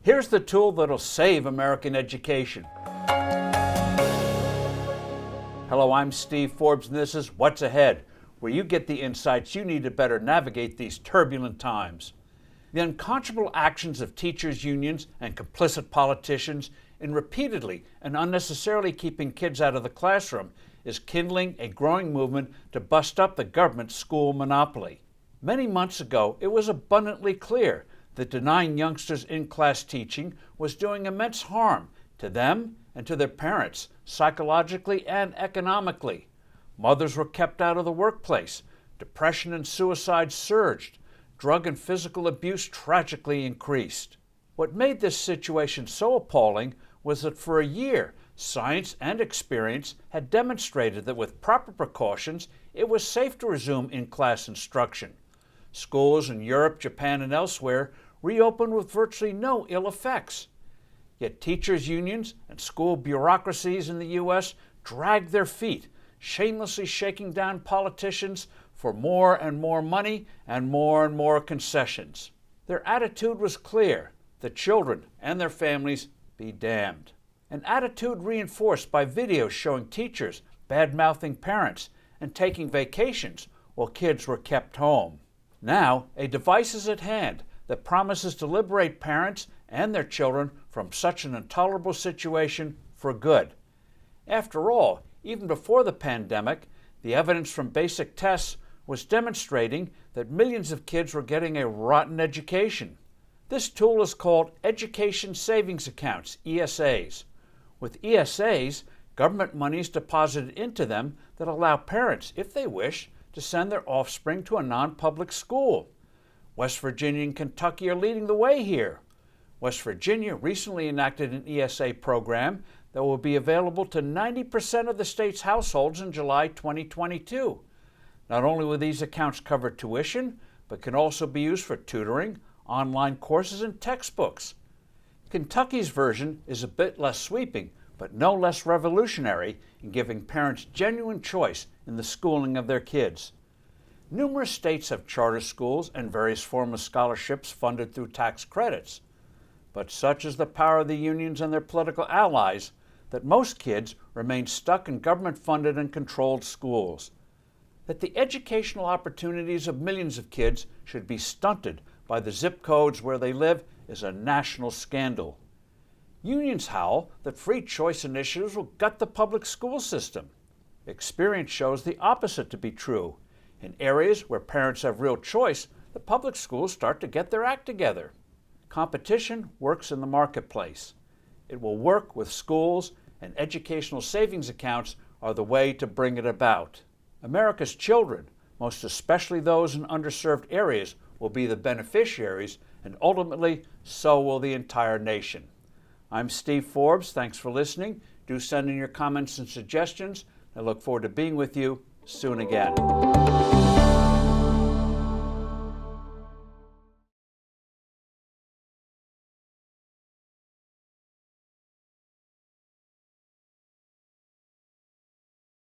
Here's the tool that'll save American education. Hello, I'm Steve Forbes, and this is What's Ahead, where you get the insights you need to better navigate these turbulent times. The unconscionable actions of teachers' unions and complicit politicians in repeatedly and unnecessarily keeping kids out of the classroom is kindling a growing movement to bust up the government school monopoly. Many months ago, it was abundantly clear that denying youngsters in-class teaching was doing immense harm to them and to their parents, psychologically and economically. Mothers were kept out of the workplace. Depression and suicide surged. Drug and physical abuse tragically increased. What made this situation so appalling was that for a year, science and experience had demonstrated that with proper precautions, it was safe to resume in-class instruction. Schools in Europe, Japan, and elsewhere reopened with virtually no ill effects. Yet teachers' unions and school bureaucracies in the U.S. dragged their feet, shamelessly shaking down politicians for more and more money and more concessions. Their attitude was clear: the children and their families be damned. An attitude reinforced by videos showing teachers bad-mouthing parents and taking vacations while kids were kept home. Now, a device is at hand that promises to liberate parents and their children from such an intolerable situation for good. After all, even before the pandemic, the evidence from basic tests was demonstrating that millions of kids were getting a rotten education. This tool is called Education Savings Accounts, ESAs. With ESAs, government money is deposited into them that allow parents, if they wish, to send their offspring to a non-public school. West Virginia and Kentucky are leading the way here. West Virginia recently enacted an ESA program that will be available to 90% of the state's households in July 2022. Not only will these accounts cover tuition, but can also be used for tutoring, online courses, and textbooks. Kentucky's version is a bit less sweeping, but no less revolutionary in giving parents genuine choice in the schooling of their kids. Numerous states have charter schools and various forms of scholarships funded through tax credits. But such is the power of the unions and their political allies that most kids remain stuck in government-funded and controlled schools. That the educational opportunities of millions of kids should be stunted by the zip codes where they live is a national scandal. Unions howl that free choice initiatives will gut the public school system. Experience shows the opposite to be true. In areas where parents have real choice, the public schools start to get their act together. Competition works in the marketplace. It will work with schools, and educational savings accounts are the way to bring it about. America's children, most especially those in underserved areas, will be the beneficiaries, and ultimately, so will the entire nation. I'm Steve Forbes. Thanks for listening. Do send in your comments and suggestions. I look forward to being with you soon again.